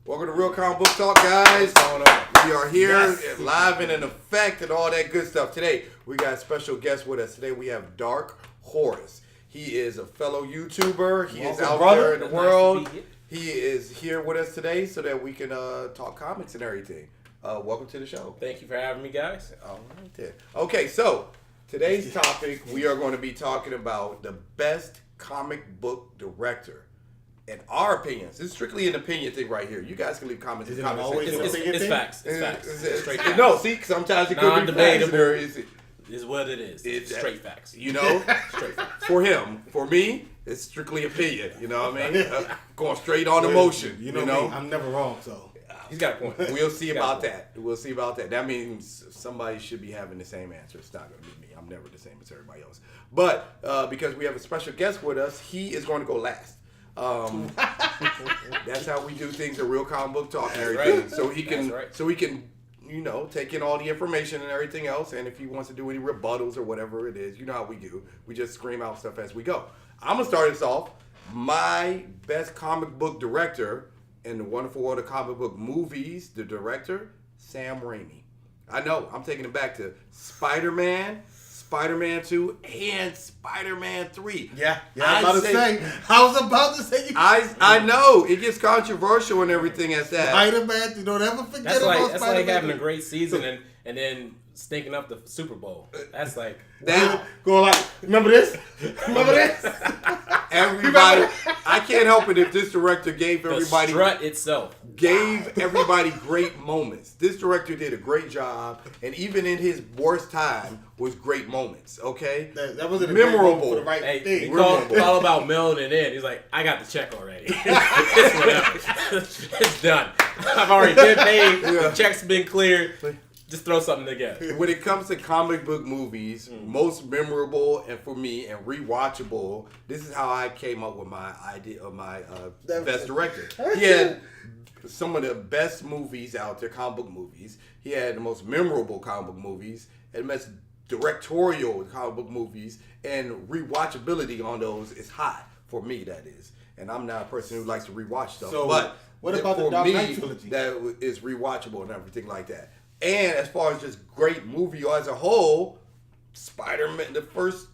Welcome to Real Comic Book Talk, guys. What's going on? We are here live and in effect and all that good stuff. Today, we got a special guest with us. Today, we have Dark Horus. He is a fellow YouTuber. He is out there in the world. He is here with us today so that we can talk comics and everything. Welcome to the show. Thank you for having me, guys. All right, then. Okay, so today's topic, we are going to be talking about the best comic book director. In our opinions, this is strictly an opinion thing right here. You guys can leave comments in the comments section. It's facts. It's facts. It's straight facts. No, see, sometimes it could be facts. Is what it is. It's straight facts. You know? Straight facts. For him. For me, it's strictly opinion. You know what I mean? Going straight on emotion. You know me, I'm never wrong, so. He's got a point. We'll see about that. We'll see about that. That means somebody should be having the same answer. It's not going to be me. I'm never the same as everybody else. But because we have a special guest with us, he is going to go last. That's how we do things at Real Comic Book Talk and everything. Right. So he can, you know, take in all the information and everything else. And if he wants to do any rebuttals or whatever it is, you know how we do. We just scream out stuff as we go. I'm gonna start this off. My best comic book director in the wonderful world of comic book movies, the director, Sam Raimi. I know, I'm taking it back to Spider-Man 2, and Spider-Man 3. Yeah, I was about to say. I know it gets controversial and everything as that. Spider-Man, don't ever forget that's about Spider-Man. That's like having a great season and then stinking up the Super Bowl. That's like going like, remember this? Remember this? Everybody, I can't help it if this director gave everybody great moments. This director did a great job, and even in his worst time was great moments. Okay, that wasn't memorable for the right thing. It's all about mailing it in. He's like, I got the check already. It's done. I've already been paid. The check's been cleared. Just throw something together. When it comes to comic book movies, most memorable and for me and rewatchable, this is how I came up with my idea of my best director. He had some of the best movies out there, comic book movies. He had the most memorable comic book movies and the most directorial comic book movies, and rewatchability on those is high for me. That is, and I'm not a person who likes to rewatch stuff. So, but what about the Dark Knight trilogy? That is rewatchable and everything like that. And as far as just great movie as a whole, Spider-Man, the first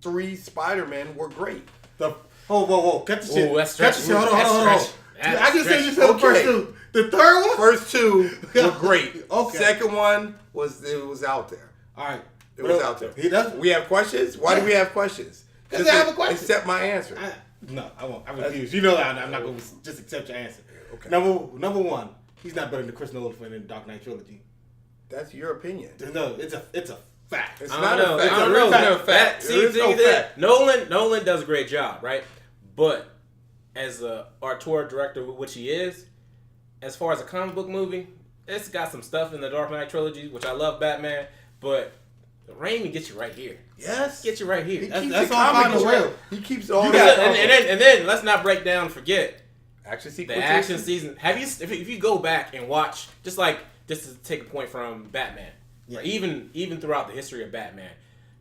3 Spider-Men were great. Whoa. Cut the shit. That's stretching. Hold on. I just said you said the first 2. The third one? First 2 were great. Okay. Second one was out there. All right. It was out there. He does. We have questions? Why do we have questions? Because I have a question. Accept my answer. No, I won't. I refuse. You know that I'm not going to just accept your answer. Okay. Number 1, he's not better than Chris Nolan for the Dark Knight trilogy. That's your opinion. No, it's a fact. It's not a fact. I don't know. It's no fact. There is no fact. Nolan does a great job, right? But as a auteur director, which he is, as far as a comic book movie, it's got some stuff in the Dark Knight trilogy, which I love Batman, but Raimi gets you right here. Yes. Get you right here. That's all comic real. He keeps all that. And then let's not break down and forget action the action season. Have you if you go back and watch just to take a point from Batman, or even throughout the history of Batman,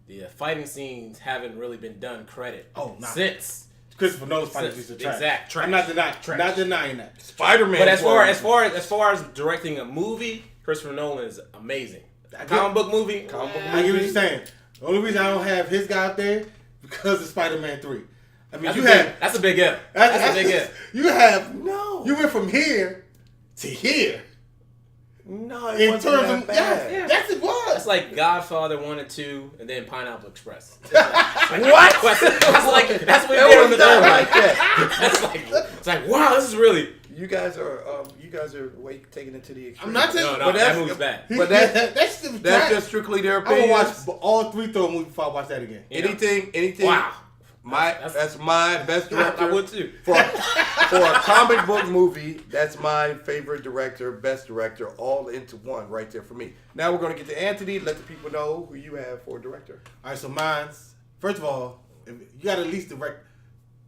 the fighting scenes haven't really been done credit since Christopher Nolan's fighting scenes are trash. Exact trash. I'm not denying that. Spider-Man. But as far as directing a movie, Christopher Nolan is amazing. A comic book movie. I get what you're saying. The only reason I don't have his guy up there because of Spider-Man 3. I mean, that's a big if. That's a big if. You went from here to here. No, it wasn't that bad. Yes, it was. It's like Godfather 1 and 2, and then Pineapple Express. What? That's what we did on the third like that. It's like, wow, this is really. You guys are taking it to the extreme. I'm not taking. No, that movie's bad. But that's just strictly their opinion. I'm gonna watch all 3 Thor movies before I watch that again. Anything. Wow. That's my best director. I would too. For a comic book movie, that's my favorite director, best director, all into one right there for me. Now we're going to get to Anthony. Let the people know who you have for a director. All right, so mine's, first of all, you got to at least direct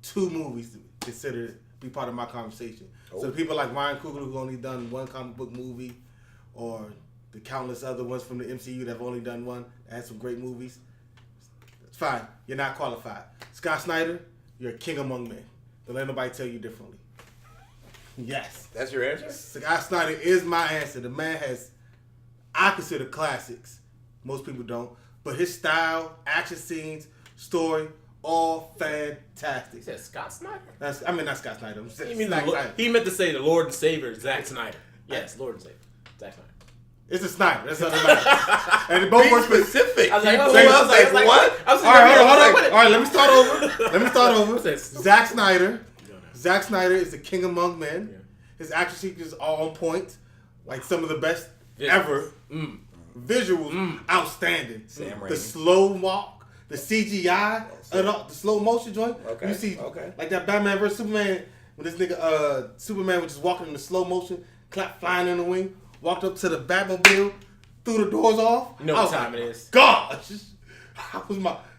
2 movies to consider be part of my conversation. Oh. So people like Ryan Coogler, who only done 1 comic book movie, or the countless other ones from the MCU that have only done 1, that had some great movies. It's fine. You're not qualified. Scott Snyder, you're a king among men. Don't let nobody tell you differently. Yes. That's your answer? Scott Snyder is my answer. The man has, I consider classics. Most people don't. But his style, action scenes, story, all fantastic. He said Scott Snyder? Not Scott Snyder. He meant to say the Lord and Savior, Zack Snyder. Yes, Lord and Savior, Zack Snyder. It's a Snyder. That's all that matters. And both were specific. I was like, what? All right, let me start over. Zack Snyder. Zack Snyder is the king among men. Yeah. His action sequences are on point. Like some of the best ever. Visuals, outstanding. The slow walk, the CGI, the slow motion joint. Okay. You see, like that Batman vs Superman, when this nigga Superman was just walking in the slow motion, flying in the wing, walked up to the Batmobile, threw the doors off. You know what time it is. Gosh,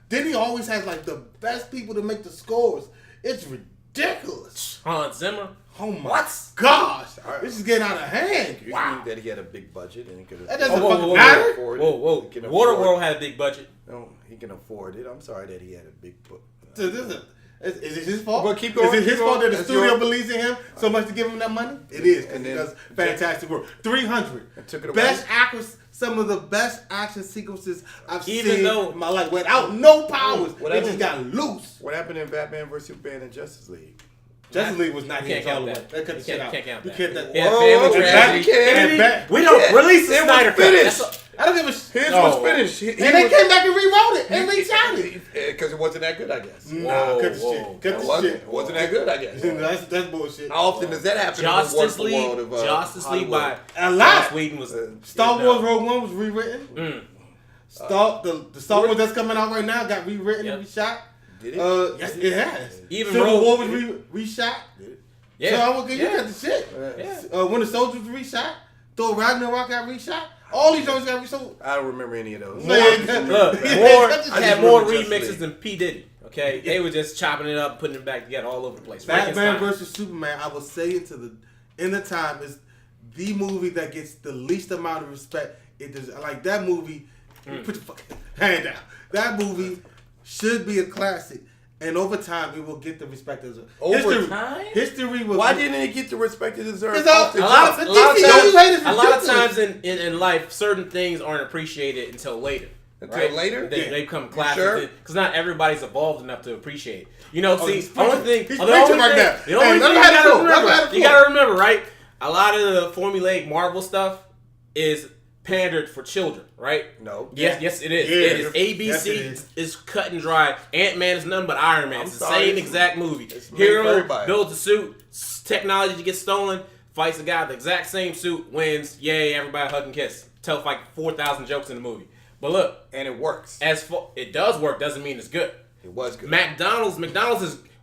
Then he always has like the best people to make the scores. It's ridiculous. Hans Zimmer. Oh my gosh! This is getting out of hand. You think that he had a big budget and he could. That doesn't fucking matter. Whoa! Waterworld had a big budget. No, he can afford it. I'm sorry that he had a big book. Is it his fault? But keep going. Is it his fault that the studio believes in him so much to give him that money? It is, because he does fantastic work. 300. Took it away. Best actors, some of the best action sequences I've seen though, in my life without no powers. They just got loose. What happened in Batman vs Superman and Justice League? Justice League was not here all the way. That cut the shit out. Can't count You that. can't. Family tragedy. We don't release the Snyder cut. I don't give a shit. His was finished. And they came back and rewrote it and reshot it. Because it wasn't that good, I guess. Nah, cut the shit. Cut the shit. It wasn't that good, I guess. That's bullshit. How often does that happen Justice in the world of Justice League by a lot. Sweden was Star Wars Rogue One was rewritten. The Star Wars that's coming out right now got rewritten and reshot. Did it? Yes, it has. Even Civil War was reshot. Did it? Yeah. So you got the shit. When the Soldiers was reshot, Thor Ragnarok got reshot. All these shows got reshot. I don't remember any of those. Had more remixes than P. Diddy. Okay, they were just chopping it up, putting it back together all over the place. Batman vs Superman, I will say it in the time is the movie that gets the least amount of respect. It does like that movie. Put your fucking hand down. That movie should be a classic. And over time, it will get the respect it deserves. Over time? History was... Why didn't it get the respect it deserves? A lot of times in life, certain things aren't appreciated until later. Until later? They become classics. Because not everybody's evolved enough to appreciate it. You know, see, the only thing you gotta remember, right? A lot of the formulaic Marvel stuff is pandered for children, right? No. Yes, it is. Yeah. It is. ABC is cut and dry. Ant-Man is nothing but Iron Man. It's the same exact movie. Hero builds a suit, technology gets stolen, fights a guy with the exact same suit, wins, yay, everybody hug and kiss. Tell like 4,000 jokes in the movie. But look. And it works. It does work, doesn't mean it's good. It was good. McDonald's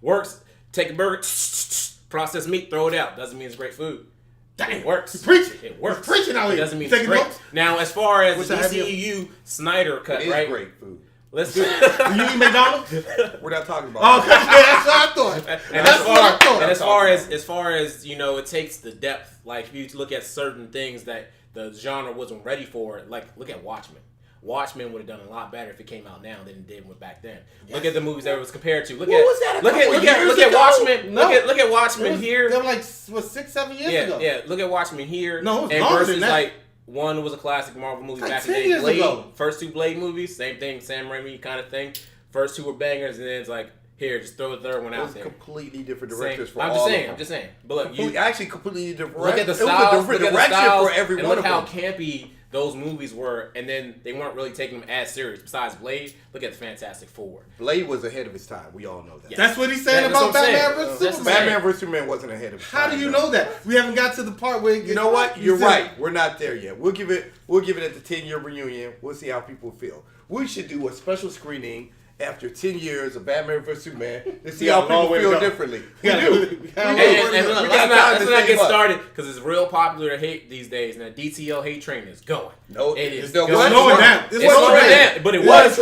works, take a burger, processed meat, throw it out. Doesn't mean it's great food. It works. He's preaching. It works. He's preaching out here. It doesn't mean it's great. Now, as far as the DCEU Snyder cut, it is right? Great food. Let's do you eat McDonald's? We're not talking about. Oh, that's what I thought. And as far as you know, it takes the depth. Like if you look at certain things that the genre wasn't ready for, like look at Watchmen. Watchmen would have done a lot better if it came out now than it did back then. Yes. Look at the movies that it was compared to. Look at Watchmen. No. Look at Watchmen here. They were like 6-7 years ago. Yeah. Look at Watchmen here. No, it was longer than that. Like one was a classic Marvel movie like back in the day. Blade, first two Blade movies, same thing, Sam Raimi kind of thing. First two were bangers, and then it's like here, just throw the third one out there. Completely different directors for I'm all just saying. But look, actually completely different. Look at the styles. Look at the styles. For every and one look of how them. campy those movies were, and then they weren't really taking them as serious. Besides Blade, look at the Fantastic Four. Blade was ahead of his time. We all know that. Yes. That's what he's saying about Batman vs Superman. Batman vs Superman wasn't ahead of his time. How do you know that? We haven't got to the part where you know what? You're right. We're not there yet. We'll give it at the 10-year reunion. We'll see how people feel. We should do a special screening after 10 years of Batman vs Superman to see how people feel differently. We do. And let's not get started because it's real popular to hate these days, and the DTL hate train is going. No, it is slowing down. It's slowing down, but it was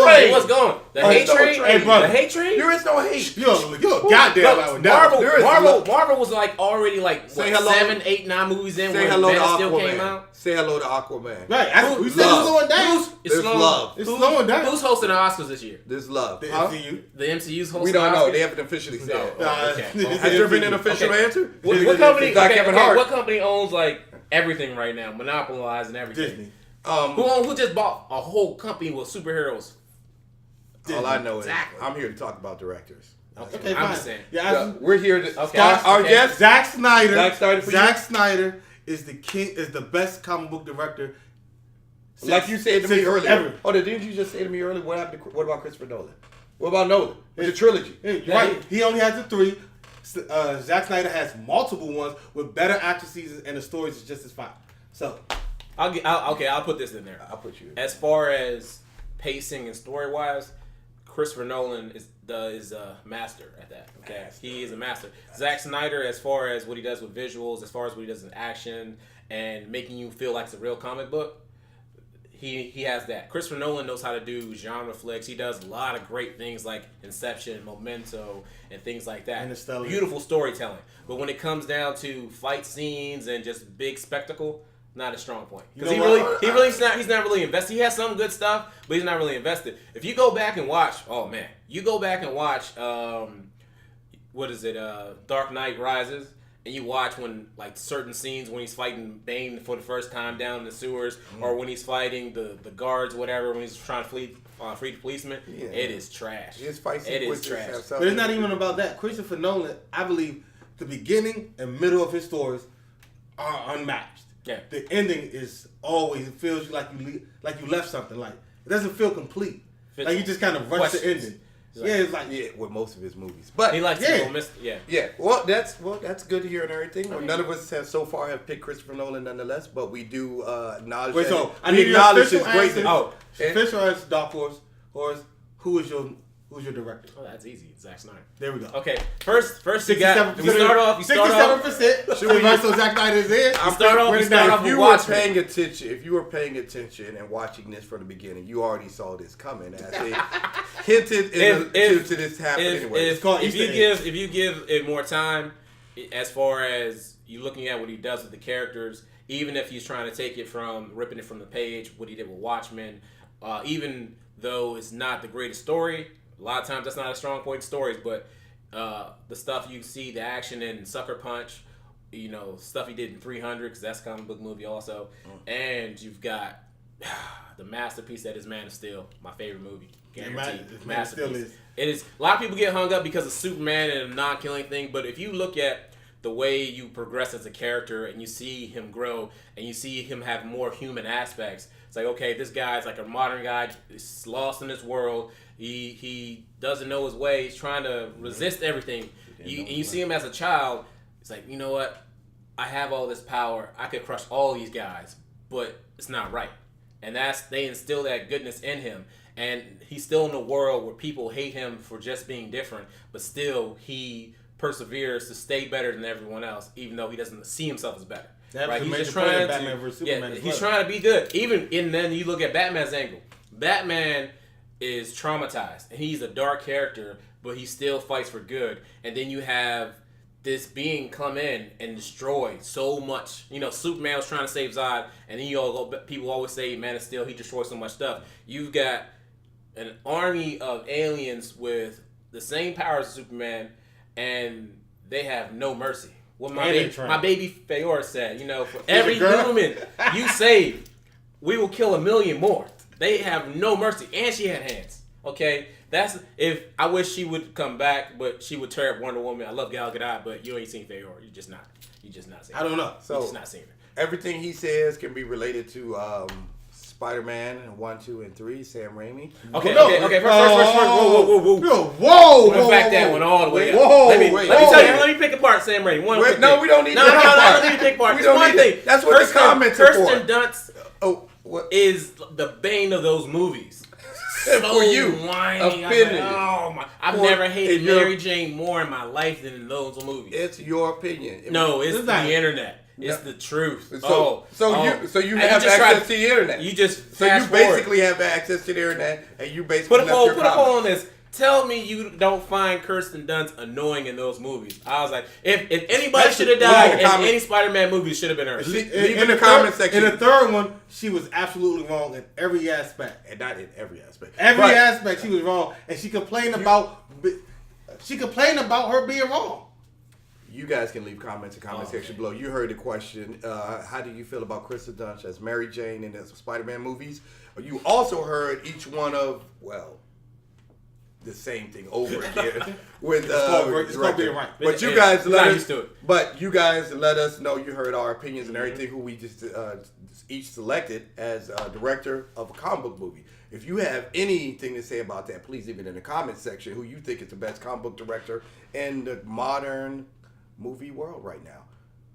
going. The hate train. The hate train. There is no hate. You're a goddamn Marvel was like already like 7, 8, 9 movies in when Man still came out. Say hello to Aquaman. Right. We said it's slowing down. There's love. It's slowing down. Who's hosting the Oscars this year? There's love. love? The huh? MCU. The MCU's whole. We don't know. They haven't officially said. Okay. Has there been an official answer? What company? Kevin Hart. What company owns like everything right now, monopolizing everything? Disney. Who just bought a whole company with superheroes? All I know is I'm here to talk about directors. Okay, I'm fine. just saying. Yeah, we're here to Okay. start our guest. Zack Snyder. Zack Snyder is the king. Is the best comic book director. Like you said to me earlier. Ever. Oh, didn't you just say to me earlier? What happened? What about Christopher Nolan? What about Nolan? It's a trilogy. Right. He only has the 3. Zack Snyder has multiple ones with better actresses, and the stories is just as fine. So, I'll put this in there. I'll put you in. As far as pacing and story wise, Christopher Nolan is a master at that. Okay, he is a master. Zack Snyder, as far as what he does with visuals, as far as what he does in action, and making you feel like it's a real comic book, he has that. Christopher Nolan knows how to do genre flicks. He does a lot of great things like Inception, Memento, and things like that. Interstellar. Beautiful storytelling. But when it comes down to fight scenes and just big spectacle, not a strong point. Because he's not really invested. He has some good stuff, but he's not really invested. If you go back and watch, what is it, Dark Knight Rises, and you watch when like certain scenes when he's fighting Bane for the first time down in the sewers, or when he's fighting the guards, whatever, when he's trying to free the policeman, it is trash. His fight it is trash. But it's not even about that. Christopher Nolan, I believe, the beginning and middle of his stories are unmatched. Yeah. The ending is always, it feels like you left something. Like it doesn't feel complete. Like you just kind of rush the ending. With most of his movies, but he likes to go miss. Yeah. Well, that's good to hear and everything. None of us have so far have picked Christopher Nolan, nonetheless, but we do acknowledge. Wait, so I we need acknowledge your his official greatness. answer. Official answer, Dark Horus. Who's your director? Oh, that's easy. Zack Snyder. There we go. Okay, first you got. You start off. 67%. So Zack Snyder is in. If you were paying attention and watching this from the beginning, you already saw this coming. As they hinted to this happening anyway. If you give it more time, as far as you looking at what he does with the characters, even if he's trying to take it from ripping it from the page, what he did with Watchmen, even though it's not the greatest story. A lot of times that's not a strong point in stories, but the stuff you see, the action in Sucker Punch, stuff he did in 300, because that's a comic book movie also. And you've got the masterpiece that is Man of Steel, my favorite movie. Guaranteed. Masterpiece. It is. A lot of people get hung up because of Superman and a non-killing thing, but if you look at the way you progress as a character and you see him grow and you see him have more human aspects, it's like, okay, this guy's like a modern guy, he's lost in this world. He doesn't know his way. He's trying to resist everything. You see him as a child. It's like, you know what? I have all this power. I could crush all these guys, but it's not right. And they instill that goodness in him. And he's still in a world where people hate him for just being different, but still he perseveres to stay better than everyone else, even though he doesn't see himself as better. Right? He's just trying Batman versus Superman. He's trying to be good. And then you look at Batman's angle. Batman is traumatized, and he's a dark character, but he still fights for good. And then you have this being come in and destroy so much. Superman was trying to save Zod, and then people always say Man of Steel, he destroys so much stuff. You've got an army of aliens with the same powers as Superman, and they have no mercy. What my baby Feora said, for every human you save, we will kill 1 million more. They have no mercy, and she had hands. Okay, I wish she would come back, but she would tear up Wonder Woman. I love Gal Gadot, but you ain't seen Feora. You just not seen. I don't know. So you just not seen her. Everything he says can be related to Spider-Man 1, 2, and 3. Sam Raimi. Okay. First. Whoa. We'll back that one all the way up. Whoa. Let me tell you. Let me pick apart Sam Raimi. We don't need to pick apart. Let me pick apart. We don't need thing. That's what the comments are for. Kirsten Dunst is the bane of those movies. For you, whiny. I've never hated Mary Jane more in my life than in those movies. It's your opinion. No, it's the internet. It's the truth. So you have access to the internet. You just basically have access to the internet, and you basically put a poll on this. Tell me you don't find Kirsten Dunst annoying in those movies. I was like, if anybody should have died in any Spider-Man movie, it should have been her. Leave in the comment section. In the third one, she was absolutely wrong in every aspect. And not in every aspect. Every aspect she was wrong. And she complained about her being wrong. You guys can leave comments in the comment section below. You heard the question. How do you feel about Kristen Dunst as Mary Jane in the Spider-Man movies? You also heard each one of, the same thing over again with it's called being right. But you guys let us know you heard our opinions and everything who we just each selected as a director of a comic book movie. If you have anything to say about that, please leave it in the comment section. Who you think is the best comic book director in the modern movie world right now?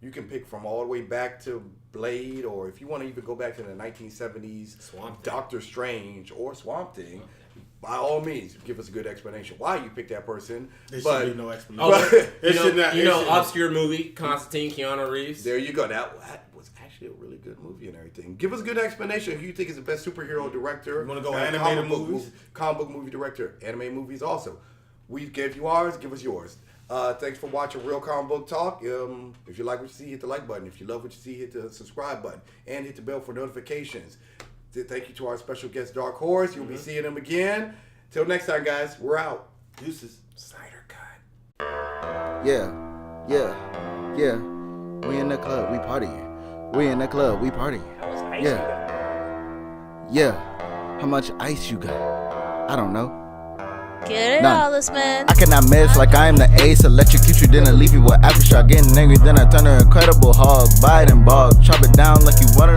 You can pick from all the way back to Blade, or if you want to even go back to the 1970s, Doctor Strange or Swamp Thing. By all means, give us a good explanation why you picked that person. There should be no explanation. Obscure movie, Constantine, Keanu Reeves. There you go. That was actually a really good movie and everything. Give us a good explanation who you think is the best superhero director. You want to go animated movies? Comic book movie director. Animated movies also. We gave you ours. Give us yours. Thanks for watching Real Comic Book Talk. If you like what you see, hit the like button. If you love what you see, hit the subscribe button. And hit the bell for notifications. Thank you to our special guest, Dark Horus. You'll be seeing him again. Till next time, guys. We're out. Deuces. Snyder Cut. Yeah. We in the club, we partying. Yeah. How much ice you got? I don't know. Get it, all this man. I cannot miss like I am the ace. Electrocute you, then leave you with aftershock. Getting angry, then I turn to Incredible Hulk. Bite and bog, chop it down like you wanted.